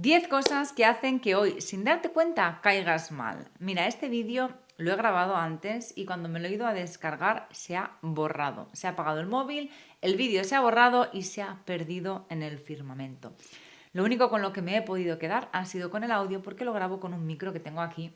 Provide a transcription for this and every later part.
10 cosas que hacen que hoy, sin darte cuenta, caigas mal. Mira, este vídeo lo he grabado antes y cuando me lo he ido a descargar se ha borrado. Se ha apagado el móvil, el vídeo se ha borrado y se ha perdido en el firmamento. Lo único con lo que me he podido quedar ha sido con el audio porque lo grabo con un micro que tengo aquí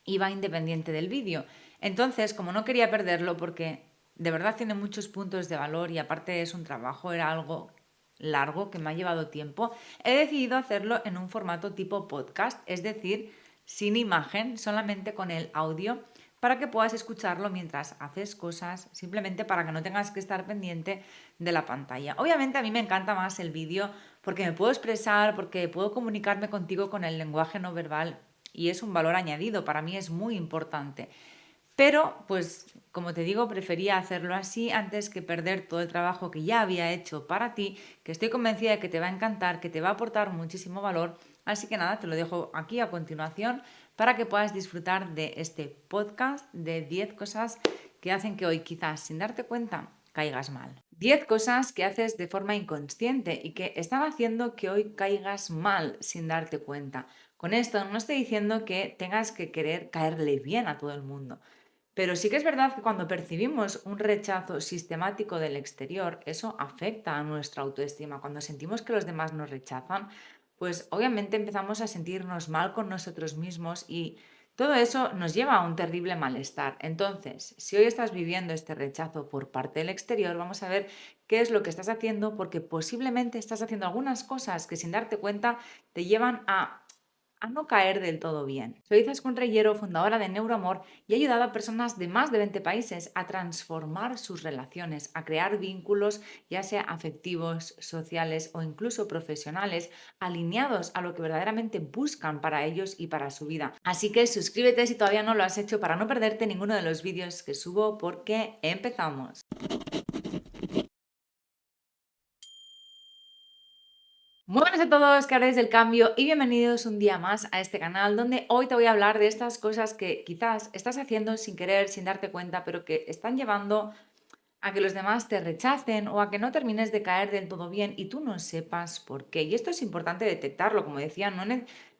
y va independiente del vídeo. Entonces, como no quería perderlo porque de verdad tiene muchos puntos de valor y aparte es un trabajo, era algo largo que me ha llevado tiempo, he decidido hacerlo en un formato tipo podcast, es decir, sin imagen, solamente con el audio, para que puedas escucharlo mientras haces cosas, simplemente para que no tengas que estar pendiente de la pantalla. Obviamente a mí me encanta más el vídeo porque me puedo expresar, porque puedo comunicarme contigo con el lenguaje no verbal y es un valor añadido, para mí es muy importante. Pero, pues, como te digo, prefería hacerlo así antes que perder todo el trabajo que ya había hecho para ti, que estoy convencida de que te va a encantar, que te va a aportar muchísimo valor. Así que nada, te lo dejo aquí a continuación para que puedas disfrutar de este podcast de 10 cosas que hacen que hoy, quizás sin darte cuenta, caigas mal. 10 cosas que haces de forma inconsciente y que están haciendo que hoy caigas mal sin darte cuenta. Con esto no estoy diciendo que tengas que querer caerle bien a todo el mundo. Pero sí que es verdad que cuando percibimos un rechazo sistemático del exterior, eso afecta a nuestra autoestima. Cuando sentimos que los demás nos rechazan, pues obviamente empezamos a sentirnos mal con nosotros mismos y todo eso nos lleva a un terrible malestar. Entonces, si hoy estás viviendo este rechazo por parte del exterior, vamos a ver qué es lo que estás haciendo, porque posiblemente estás haciendo algunas cosas que sin darte cuenta te llevan a no caer del todo bien. Soy Izaskun Reyero, fundadora de Neuroamor, y he ayudado a personas de más de 20 países a transformar sus relaciones, a crear vínculos, ya sea afectivos, sociales o incluso profesionales, alineados a lo que verdaderamente buscan para ellos y para su vida. Así que suscríbete si todavía no lo has hecho para no perderte ninguno de los vídeos que subo, porque empezamos. Muy buenas a todos, creadores del cambio, y bienvenidos un día más a este canal donde hoy te voy a hablar de estas cosas que quizás estás haciendo sin querer, sin darte cuenta, pero que están llevando a que los demás te rechacen o a que no termines de caer del todo bien y tú no sepas por qué. Y esto es importante detectarlo, como decía,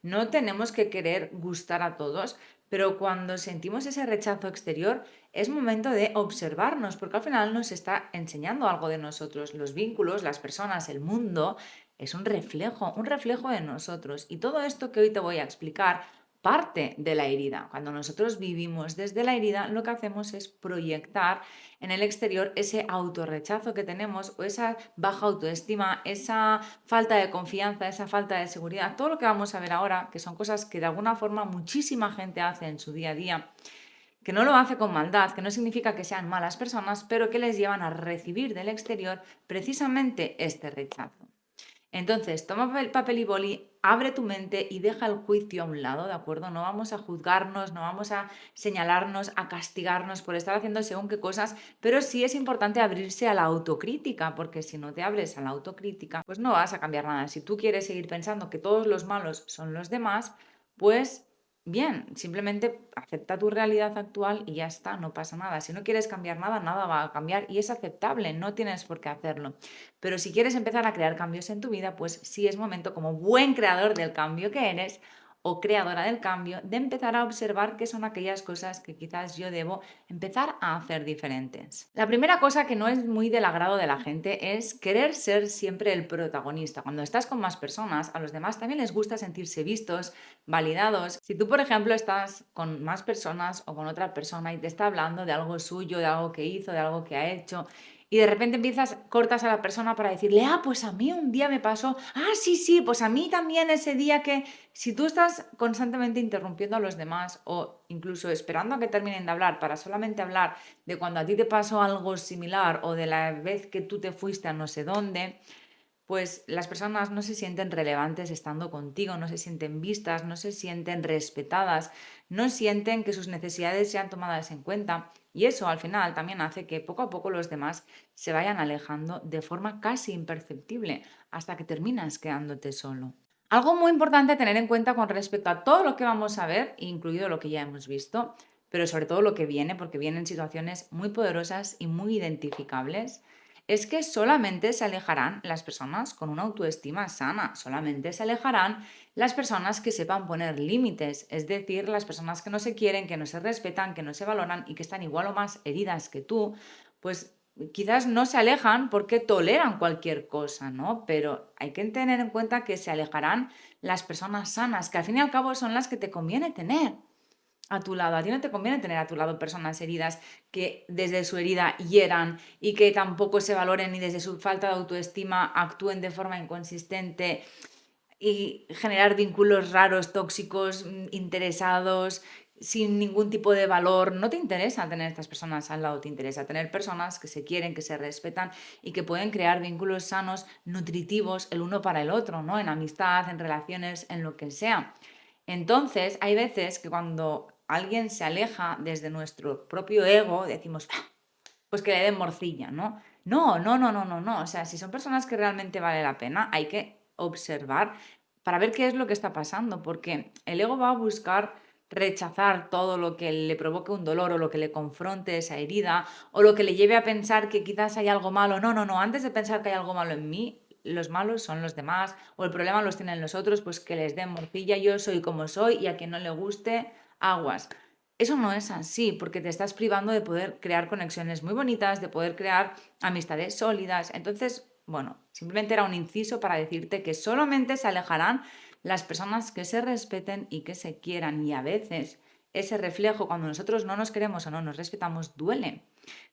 no tenemos que querer gustar a todos, pero cuando sentimos ese rechazo exterior es momento de observarnos, porque al final nos está enseñando algo de nosotros. Los vínculos, las personas, el mundo es un reflejo de nosotros. Y todo esto que hoy te voy a explicar parte de la herida. Cuando nosotros vivimos desde la herida, lo que hacemos es proyectar en el exterior ese autorrechazo que tenemos o esa baja autoestima, esa falta de confianza, esa falta de seguridad, todo lo que vamos a ver ahora, que son cosas que de alguna forma muchísima gente hace en su día a día, que no lo hace con maldad, que no significa que sean malas personas, pero que les llevan a recibir del exterior precisamente este rechazo. Entonces, toma papel y boli, abre tu mente y deja el juicio a un lado, ¿de acuerdo? No vamos a juzgarnos, no vamos a señalarnos, a castigarnos por estar haciendo según qué cosas, pero sí es importante abrirse a la autocrítica, porque si no te abres a la autocrítica, pues no vas a cambiar nada. Si tú quieres seguir pensando que todos los malos son los demás, pues bien, simplemente acepta tu realidad actual y ya está, no pasa nada. Si no quieres cambiar nada, nada va a cambiar y es aceptable, no tienes por qué hacerlo. Pero si quieres empezar a crear cambios en tu vida, pues sí es momento, como buen creador del cambio que eres o creadora del cambio, de empezar a observar qué son aquellas cosas que quizás yo debo empezar a hacer diferentes. La primera cosa que no es muy del agrado de la gente es querer ser siempre el protagonista. Cuando estás con más personas, a los demás también les gusta sentirse vistos, validados. Si tú, por ejemplo, estás con más personas o con otra persona y te está hablando de algo suyo, de algo que hizo, de algo que ha hecho, y de repente cortas a la persona para decirle, pues a mí un día me pasó, sí, sí, pues a mí también ese día que... Si tú estás constantemente interrumpiendo a los demás o incluso esperando a que terminen de hablar para solamente hablar de cuando a ti te pasó algo similar o de la vez que tú te fuiste a no sé dónde, pues las personas no se sienten relevantes estando contigo, no se sienten vistas, no se sienten respetadas, no sienten que sus necesidades sean tomadas en cuenta y eso al final también hace que poco a poco los demás se vayan alejando de forma casi imperceptible hasta que terminas quedándote solo. Algo muy importante a tener en cuenta con respecto a todo lo que vamos a ver, incluido lo que ya hemos visto, pero sobre todo lo que viene, porque vienen situaciones muy poderosas y muy identificables, es que solamente se alejarán las personas con una autoestima sana, solamente se alejarán las personas que sepan poner límites, es decir, las personas que no se quieren, que no se respetan, que no se valoran y que están igual o más heridas que tú, pues quizás no se alejan porque toleran cualquier cosa, ¿no? Pero hay que tener en cuenta que se alejarán las personas sanas, que al fin y al cabo son las que te conviene tener a tu lado. A ti no te conviene tener a tu lado personas heridas que desde su herida hieran y que tampoco se valoren y desde su falta de autoestima actúen de forma inconsistente y generar vínculos raros, tóxicos, interesados, sin ningún tipo de valor. No te interesa tener estas personas al lado, te interesa tener personas que se quieren, que se respetan y que pueden crear vínculos sanos, nutritivos, el uno para el otro, ¿no? En amistad, en relaciones, en lo que sea. Entonces, hay veces que cuando alguien se aleja desde nuestro propio ego, decimos, "Ah, pues que le den morcilla", ¿no? No, no, no, no, no, no. O sea, si son personas que realmente vale la pena, hay que observar para ver qué es lo que está pasando, porque el ego va a buscar rechazar todo lo que le provoque un dolor o lo que le confronte esa herida o lo que le lleve a pensar que quizás hay algo malo. No, no, no. Antes de pensar que hay algo malo en mí, los malos son los demás o el problema los tienen los otros, pues que les den morcilla. Yo soy como soy y a quien no le guste, aguas. Eso no es así, porque te estás privando de poder crear conexiones muy bonitas, de poder crear amistades sólidas. Entonces, bueno, simplemente era un inciso para decirte que solamente se alejarán las personas que se respeten y que se quieran. Y a veces ese reflejo, cuando nosotros no nos queremos o no nos respetamos, duele.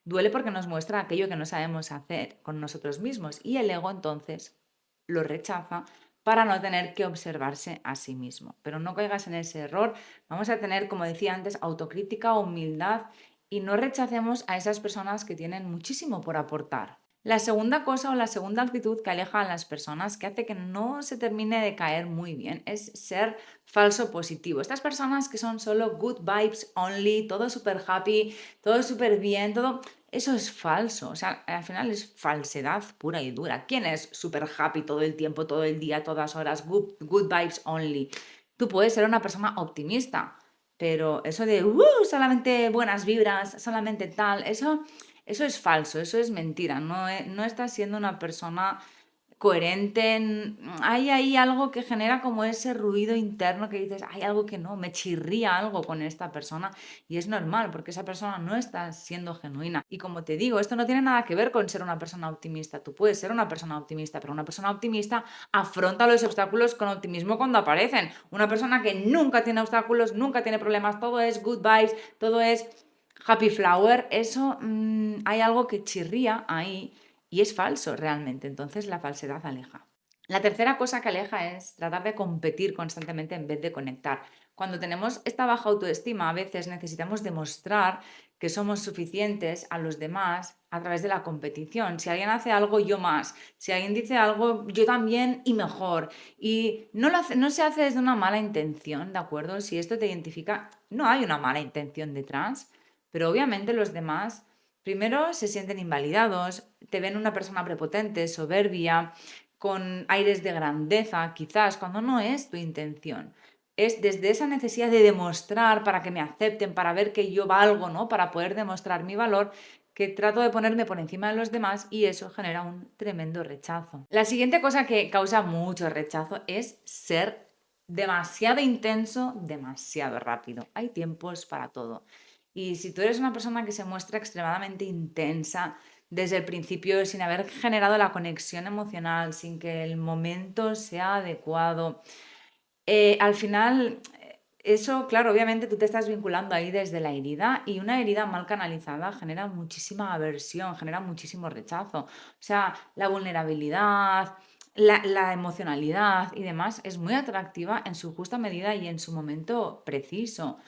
Duele porque nos muestra aquello que no sabemos hacer con nosotros mismos. Y el ego entonces lo rechaza para no tener que observarse a sí mismo. Pero no caigas en ese error. Vamos a tener, como decía antes, autocrítica, humildad y no rechacemos a esas personas que tienen muchísimo por aportar. La segunda cosa o la segunda actitud que aleja a las personas, que hace que no se termine de caer muy bien, es ser falso positivo. Estas personas que son solo good vibes only, todo súper happy, todo súper bien, todo... Eso es falso, o sea, al final es falsedad pura y dura. ¿Quién es super happy todo el tiempo, todo el día, todas horas, good vibes only? Tú puedes ser una persona optimista, pero eso de solamente buenas vibras, solamente tal, eso es falso, eso es mentira. No, no estás siendo una persona coherente. Hay ahí algo que genera como ese ruido interno que dices, hay algo que no, me chirría algo con esta persona y es normal porque esa persona no está siendo genuina. Y como te digo, esto no tiene nada que ver con ser una persona optimista. Tú puedes ser una persona optimista, pero una persona optimista afronta los obstáculos con optimismo cuando aparecen. Una persona que nunca tiene obstáculos, nunca tiene problemas, todo es good vibes, todo es happy flower, eso hay algo que chirría ahí y es falso realmente, entonces la falsedad aleja. La tercera cosa que aleja es tratar de competir constantemente en vez de conectar. Cuando tenemos esta baja autoestima, a veces necesitamos demostrar que somos suficientes a los demás a través de la competición. Si alguien hace algo, yo más. Si alguien dice algo, yo también y mejor. Y no se hace desde una mala intención, ¿de acuerdo? Si esto te identifica, no hay una mala intención detrás, pero obviamente los demás primero se sienten invalidados, te ven una persona prepotente, soberbia, con aires de grandeza, quizás, cuando no es tu intención. Es desde esa necesidad de demostrar para que me acepten, para ver que yo valgo, ¿no? Para poder demostrar mi valor, que trato de ponerme por encima de los demás y eso genera un tremendo rechazo. La siguiente cosa que causa mucho rechazo es ser demasiado intenso, demasiado rápido. Hay tiempos para todo. Y si tú eres una persona que se muestra extremadamente intensa desde el principio, sin haber generado la conexión emocional, sin que el momento sea adecuado, al final, eso, claro, obviamente tú te estás vinculando ahí desde la herida y una herida mal canalizada genera muchísima aversión, genera muchísimo rechazo. O sea, la vulnerabilidad, la emocionalidad y demás es muy atractiva en su justa medida y en su momento preciso.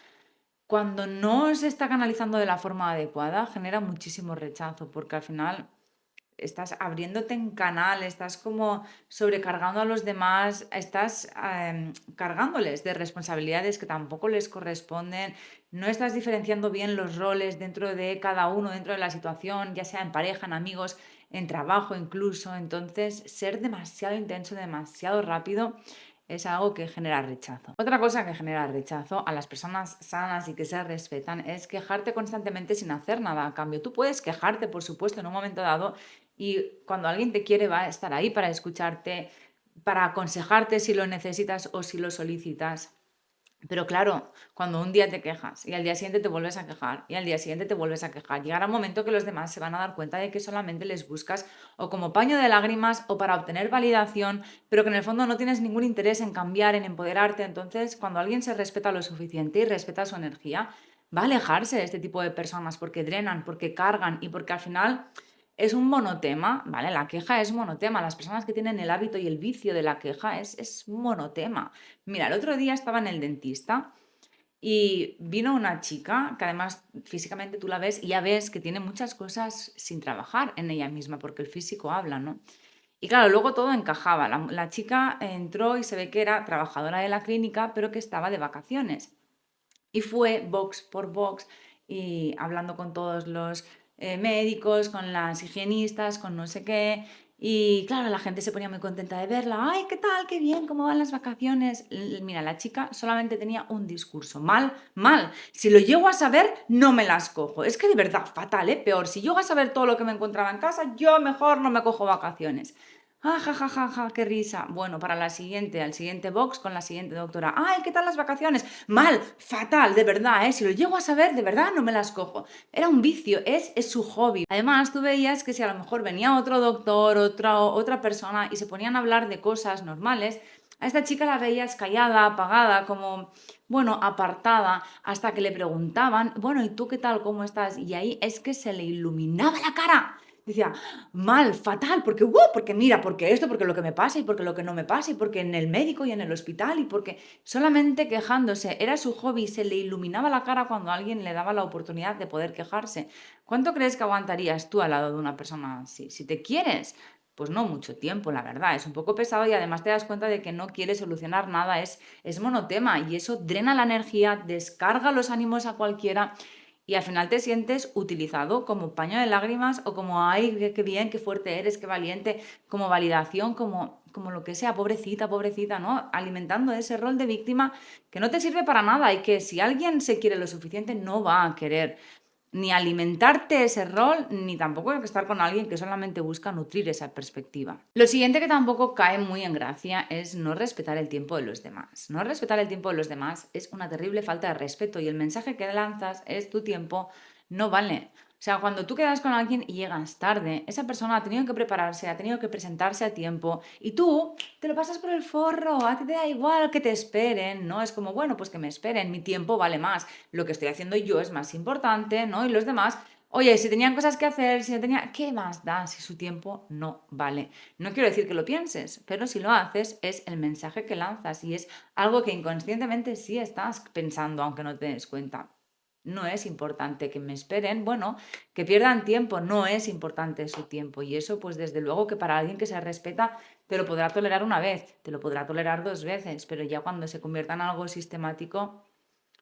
Cuando no se está canalizando de la forma adecuada, genera muchísimo rechazo, porque al final estás abriéndote en canal, estás como sobrecargando a los demás, estás cargándoles de responsabilidades que tampoco les corresponden, no estás diferenciando bien los roles dentro de cada uno, dentro de la situación, ya sea en pareja, en amigos, en trabajo incluso. Entonces, ser demasiado intenso, demasiado rápido es algo que genera rechazo. Otra cosa que genera rechazo a las personas sanas y que se respetan es quejarte constantemente sin hacer nada a cambio. Tú puedes quejarte, por supuesto, en un momento dado Y cuando alguien te quiere va a estar ahí para escucharte, para aconsejarte si lo necesitas o si lo solicitas. Pero claro, cuando un día te quejas y al día siguiente te vuelves a quejar y al día siguiente te vuelves a quejar, llegará un momento que los demás se van a dar cuenta de que solamente les buscas o como paño de lágrimas o para obtener validación, pero que en el fondo no tienes ningún interés en cambiar, en empoderarte. Entonces, cuando alguien se respeta lo suficiente y respeta su energía, va a alejarse de este tipo de personas porque drenan, porque cargan y porque al final es un monotema, ¿vale? La queja es monotema. Las personas que tienen el hábito y el vicio de la queja es monotema. Mira, el otro día estaba en el dentista y vino una chica que además físicamente tú la ves y ya ves que tiene muchas cosas sin trabajar en ella misma, porque el físico habla, ¿no? Y claro, luego todo encajaba. La chica entró y se ve que era trabajadora de la clínica, pero que estaba de vacaciones. Y fue box por box y hablando con todos los médicos, con las higienistas, con no sé qué. Y claro, la gente se ponía muy contenta de verla. ¡Ay, qué tal! ¡Qué bien! ¿Cómo van las vacaciones? Mira, la chica solamente tenía un discurso. Mal, mal. Si lo llego a saber, no me las cojo. Es que de verdad, fatal, ¿eh? Peor. Si llego a saber todo lo que me encontraba en casa, yo mejor no me cojo vacaciones. Ah, ja, ja, ja, ja, qué risa. Bueno, para la siguiente, al siguiente box con la siguiente doctora. Ay, ¿qué tal las vacaciones? Mal, fatal, de verdad, ¿eh? Si lo llego a saber, de verdad no me las cojo. Era un vicio, es su hobby. Además, tú veías que si a lo mejor venía otro doctor, otra persona y se ponían a hablar de cosas normales, a esta chica la veías callada, apagada, como, bueno, apartada, hasta que le preguntaban, bueno, ¿y tú qué tal? ¿Cómo estás? Y ahí es que se le iluminaba la cara. Decía, mal, fatal, porque, porque mira, porque esto, porque lo que me pasa y porque lo que no me pasa y porque en el médico y en el hospital y porque solamente quejándose, era su hobby, se le iluminaba la cara cuando alguien le daba la oportunidad de poder quejarse. ¿Cuánto crees que aguantarías tú al lado de una persona así? Si te quieres, pues no mucho tiempo, la verdad, es un poco pesado y además te das cuenta de que no quiere solucionar nada, es monotema y eso drena la energía, descarga los ánimos a cualquiera y al final te sientes utilizado como paño de lágrimas o como, ay, qué bien, qué fuerte eres, qué valiente, como validación, como lo que sea, pobrecita, pobrecita, ¿no? Alimentando ese rol de víctima que no te sirve para nada y que si alguien se quiere lo suficiente no va a querer ni alimentarte ese rol, ni tampoco estar con alguien que solamente busca nutrir esa perspectiva. Lo siguiente que tampoco cae muy en gracia es no respetar el tiempo de los demás. No respetar el tiempo de los demás es una terrible falta de respeto y el mensaje que lanzas es tu tiempo no vale. O sea, cuando tú quedas con alguien y llegas tarde, esa persona ha tenido que prepararse, ha tenido que presentarse a tiempo y tú te lo pasas por el forro, a ti te da igual que te esperen, ¿no? Es como, bueno, pues que me esperen, mi tiempo vale más, lo que estoy haciendo yo es más importante, ¿no? Y los demás, oye, si tenían cosas que hacer, si no tenía, ¿qué más da si su tiempo no vale? No quiero decir que lo pienses, pero si lo haces es el mensaje que lanzas y es algo que inconscientemente sí estás pensando, aunque no te des cuenta. No es importante que me esperen, bueno, que pierdan tiempo, no es importante su tiempo. Y eso, pues desde luego que para alguien que se respeta, te lo podrá tolerar una vez, te lo podrá tolerar dos veces, pero ya cuando se convierta en algo sistemático,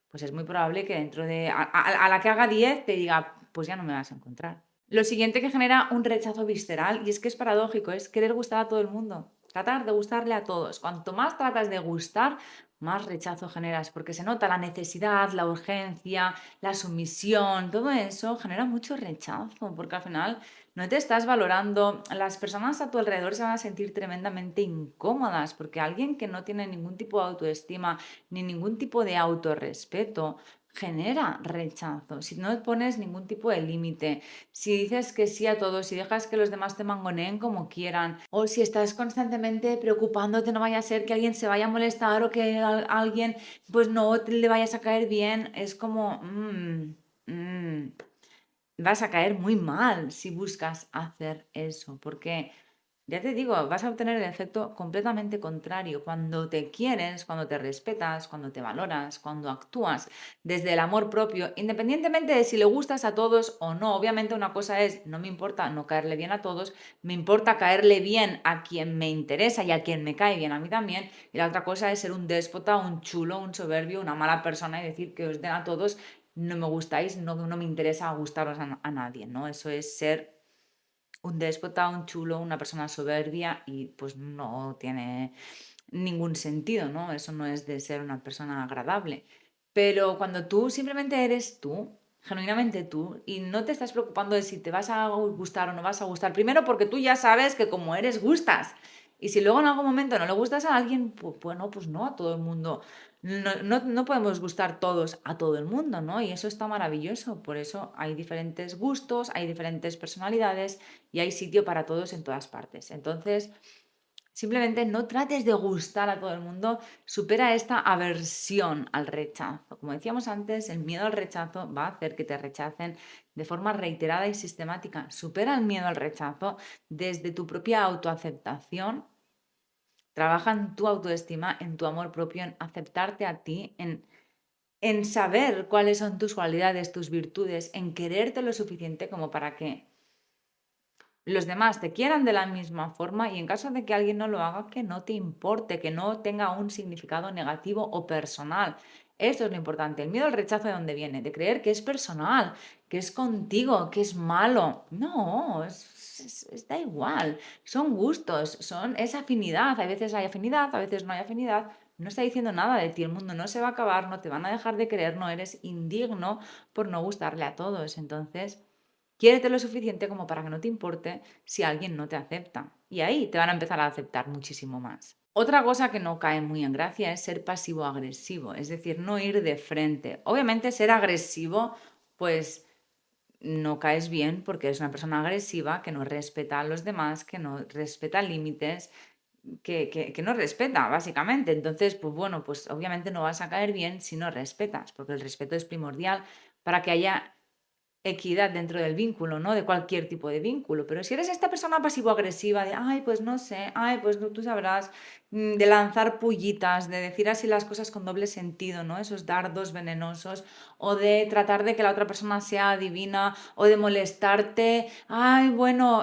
pues es muy probable que dentro de, a la que haga 10 te diga, pues ya no me vas a encontrar. Lo siguiente que genera un rechazo visceral, y es que es paradójico, es querer gustar a todo el mundo, tratar de gustarle a todos. Cuanto más tratas de gustar, más rechazo generas, porque se nota la necesidad, la urgencia, la sumisión, todo eso genera mucho rechazo, porque al final no te estás valorando, las personas a tu alrededor se van a sentir tremendamente incómodas, porque alguien que no tiene ningún tipo de autoestima ni ningún tipo de autorrespeto genera rechazo. Si no pones ningún tipo de límite, si dices que sí a todo, si dejas que los demás te mangoneen como quieran, o si estás constantemente preocupándote, no vaya a ser que alguien se vaya a molestar o que alguien pues no le vayas a caer bien, es como vas a caer muy mal si buscas hacer eso, porque ya te digo, vas a obtener el efecto completamente contrario. Cuando te quieres, cuando te respetas, cuando te valoras, cuando actúas desde el amor propio, independientemente de si le gustas a todos o no. Obviamente una cosa es, no me importa no caerle bien a todos, me importa caerle bien a quien me interesa y a quien me cae bien a mí también. Y la otra cosa es ser un déspota, un chulo, un soberbio, una mala persona y decir que os den a todos, no me gustáis, no me interesa gustaros a nadie, ¿no? Eso es ser un déspota, un chulo, una persona soberbia y pues no tiene ningún sentido, ¿no? Eso no es de ser una persona agradable. Pero cuando tú simplemente eres tú genuinamente tú y no te estás preocupando de si te vas a gustar o no vas a gustar. Primero porque tú ya sabes que como eres gustas. Y si luego en algún momento no le gustas a alguien, pues, bueno, pues no a todo el mundo. No podemos gustar todos a todo el mundo, ¿no? Y eso está maravilloso. Por eso hay diferentes gustos, hay diferentes personalidades y hay sitio para todos en todas partes. Entonces, simplemente no trates de gustar a todo el mundo, supera esta aversión al rechazo. Como decíamos antes, el miedo al rechazo va a hacer que te rechacen de forma reiterada y sistemática. Supera el miedo al rechazo desde tu propia autoaceptación. Trabaja en tu autoestima, en tu amor propio, en aceptarte a ti, en saber cuáles son tus cualidades, tus virtudes, en quererte lo suficiente como para que los demás te quieran de la misma forma y en caso de que alguien no lo haga, que no te importe, que no tenga un significado negativo o personal. Esto es lo importante. El miedo al rechazo, ¿de dónde viene? De creer que es personal, que es contigo, que es malo. No, da igual. Son gustos, es afinidad. A veces hay afinidad, a veces no hay afinidad. No está diciendo nada de ti. El mundo no se va a acabar, no te van a dejar de querer, no eres indigno por no gustarle a todos. Entonces, quiérete lo suficiente como para que no te importe si alguien no te acepta. Y ahí te van a empezar a aceptar muchísimo más. Otra cosa que no cae muy en gracia es ser pasivo-agresivo, es decir, no ir de frente. Obviamente ser agresivo, pues no caes bien porque eres una persona agresiva que no respeta a los demás, que no respeta límites, que no respeta, básicamente. Entonces, pues bueno, pues obviamente no vas a caer bien si no respetas, porque el respeto es primordial para que haya equidad dentro del vínculo, ¿no? De cualquier tipo de vínculo. Pero si eres esta persona pasivo-agresiva de, ay, pues no sé, ay, pues tú sabrás, de lanzar pullitas, de decir así las cosas con doble sentido, ¿no? Esos dardos venenosos, o de tratar de que la otra persona sea adivina, o de molestarte, ay, bueno,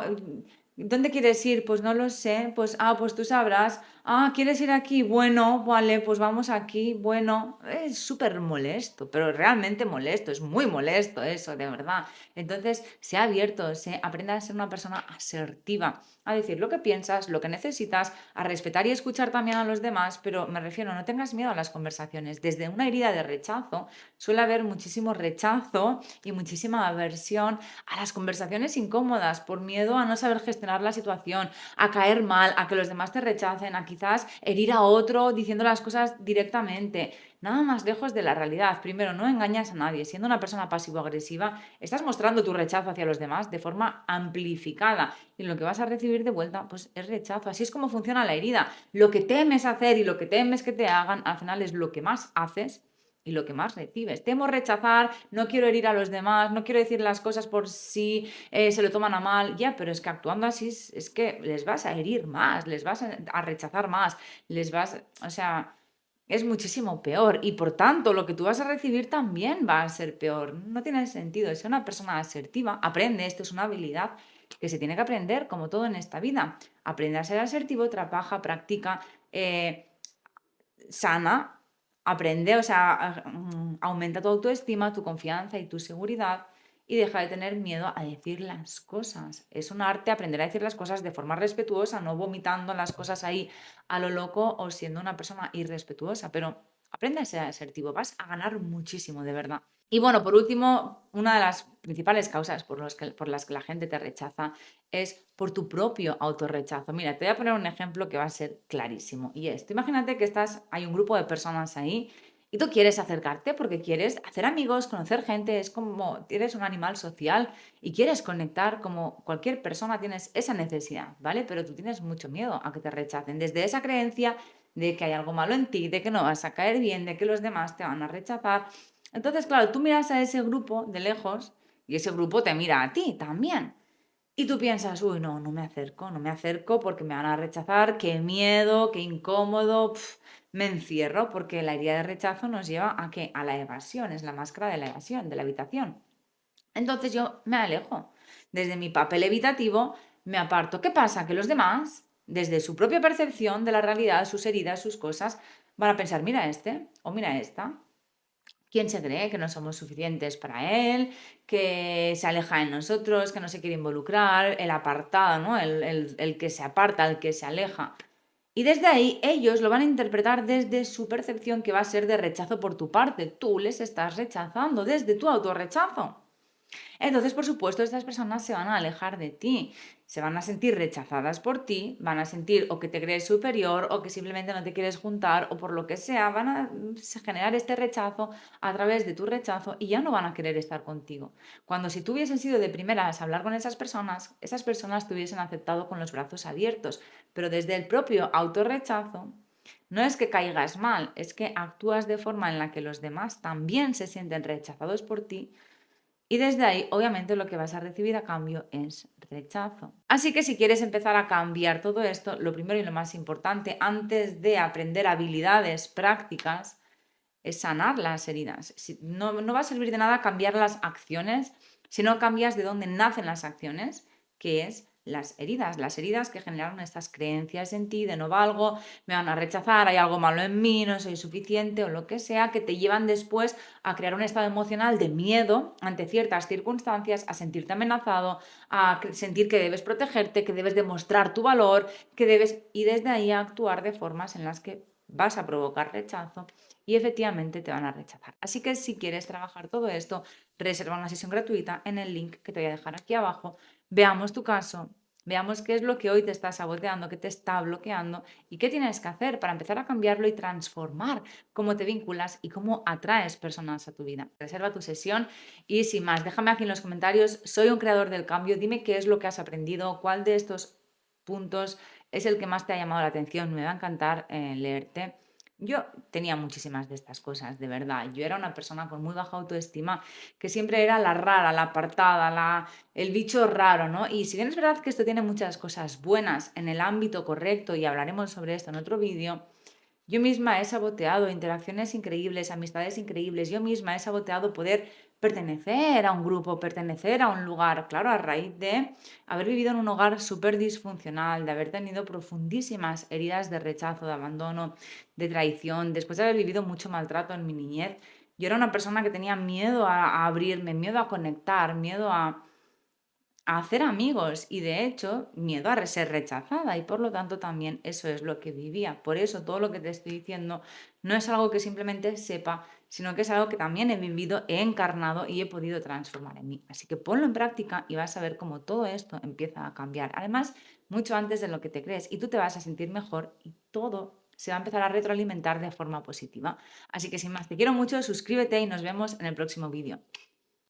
¿dónde quieres ir? Pues no lo sé, pues tú sabrás. Ah, ¿quieres ir aquí? Bueno, vale, pues vamos aquí. Bueno, es súper molesto, pero realmente molesto, es muy molesto eso, de verdad. Entonces, sea abierto, aprenda a ser una persona asertiva, a decir lo que piensas, lo que necesitas, a respetar y escuchar también a los demás, pero me refiero, no tengas miedo a las conversaciones. Desde una herida de rechazo suele haber muchísimo rechazo y muchísima aversión a las conversaciones incómodas por miedo a no saber gestionar la situación, a caer mal, a que los demás te rechacen, a quizás herir a otro diciendo las cosas directamente. Nada más lejos de la realidad. Primero, no engañas a nadie. Siendo una persona pasivo-agresiva, estás mostrando tu rechazo hacia los demás de forma amplificada. Y lo que vas a recibir de vuelta, pues es rechazo. Así es como funciona la herida. Lo que temes hacer y lo que temes que te hagan, al final es lo que más haces y lo que más recibes. Temo rechazar, no quiero herir a los demás, no quiero decir las cosas por si se lo toman a mal. Ya, pero es que actuando así es que les vas a herir más, les vas a rechazar más, o sea, es muchísimo peor. Y por tanto, lo que tú vas a recibir también va a ser peor. No tiene sentido. Ser una persona asertiva, aprende, esto es una habilidad que se tiene que aprender, como todo en esta vida. Aprende a ser asertivo, trabaja, practica. Sana, aprende, o sea, aumenta tu autoestima, tu confianza y tu seguridad y deja de tener miedo a decir las cosas. Es un arte aprender a decir las cosas de forma respetuosa, no vomitando las cosas ahí a lo loco o siendo una persona irrespetuosa, pero aprende a ser asertivo, vas a ganar muchísimo, de verdad. Y bueno, por último, una de las principales causas por las que la gente te rechaza es por tu propio autorrechazo. Mira, te voy a poner un ejemplo que va a ser clarísimo. Y es, tú imagínate que hay un grupo de personas ahí y tú quieres acercarte porque quieres hacer amigos, conocer gente, es como eres un animal social y quieres conectar como cualquier persona, tienes esa necesidad, ¿vale? Pero tú tienes mucho miedo a que te rechacen desde esa creencia de que hay algo malo en ti, de que no vas a caer bien, de que los demás te van a rechazar. Entonces, claro, tú miras a ese grupo de lejos y ese grupo te mira a ti también. Y tú piensas, uy, no, no me acerco porque me van a rechazar, qué miedo, qué incómodo, me encierro porque la herida de rechazo nos lleva a qué? A la evasión, es la máscara de la evasión, de la evitación. Entonces yo me alejo. Desde mi papel evitativo me aparto. ¿Qué pasa? Que los demás, desde su propia percepción de la realidad, sus heridas, sus cosas, van a pensar, mira este o mira esta. ¿Quién se cree que no somos suficientes para él? Que se aleja de nosotros, que no se quiere involucrar, el apartado, ¿no? El que se aparta, el que se aleja. Y desde ahí ellos lo van a interpretar desde su percepción, que va a ser de rechazo por tu parte. Tú les estás rechazando desde tu autorrechazo. Entonces, por supuesto, estas personas se van a alejar de ti, se van a sentir rechazadas por ti, van a sentir o que te crees superior o que simplemente no te quieres juntar o por lo que sea, van a generar este rechazo a través de tu rechazo y ya no van a querer estar contigo. Cuando si tú hubiesen sido de primeras a hablar con esas personas te hubiesen aceptado con los brazos abiertos, pero desde el propio autorrechazo. No es que caigas mal, es que actúas de forma en la que los demás también se sienten rechazados por ti y desde ahí, obviamente, lo que vas a recibir a cambio es rechazo. Así que si quieres empezar a cambiar todo esto, lo primero y lo más importante, antes de aprender habilidades prácticas, es sanar las heridas. No va a servir de nada cambiar las acciones si no cambias de dónde nacen las acciones, que es las heridas que generaron estas creencias en ti de no valgo, me van a rechazar, hay algo malo en mí, no soy suficiente o lo que sea, que te llevan después a crear un estado emocional de miedo ante ciertas circunstancias, a sentirte amenazado, a sentir que debes protegerte, que debes demostrar tu valor, y desde ahí a actuar de formas en las que vas a provocar rechazo y efectivamente te van a rechazar. Así que si quieres trabajar todo esto, reserva una sesión gratuita en el link que te voy a dejar aquí abajo. Veamos tu caso, veamos qué es lo que hoy te está saboteando, qué te está bloqueando y qué tienes que hacer para empezar a cambiarlo y transformar cómo te vinculas y cómo atraes personas a tu vida. Reserva tu sesión y sin más, déjame aquí en los comentarios, soy un creador del cambio, dime qué es lo que has aprendido, cuál de estos puntos es el que más te ha llamado la atención, me va a encantar leerte. Yo tenía muchísimas de estas cosas, de verdad. Yo era una persona con muy baja autoestima, que siempre era la rara, la apartada, el bicho raro, ¿no? Y si bien es verdad que esto tiene muchas cosas buenas en el ámbito correcto, y hablaremos sobre esto en otro vídeo, yo misma he saboteado interacciones increíbles, amistades increíbles. Yo misma he saboteado poder pertenecer a un grupo, pertenecer a un lugar. Claro, a raíz de haber vivido en un hogar súper disfuncional, de haber tenido profundísimas heridas de rechazo, de abandono, de traición, después de haber vivido mucho maltrato en mi niñez. Yo era una persona que tenía miedo a abrirme, miedo a conectar, miedo a hacer amigos y de hecho miedo a ser rechazada y por lo tanto también eso es lo que vivía. Por eso todo lo que te estoy diciendo no es algo que simplemente sepa, sino que es algo que también he vivido, he encarnado y he podido transformar en mí. Así que ponlo en práctica y vas a ver cómo todo esto empieza a cambiar. Además, mucho antes de lo que te crees y tú te vas a sentir mejor y todo se va a empezar a retroalimentar de forma positiva. Así que sin más, te quiero mucho, suscríbete y nos vemos en el próximo vídeo.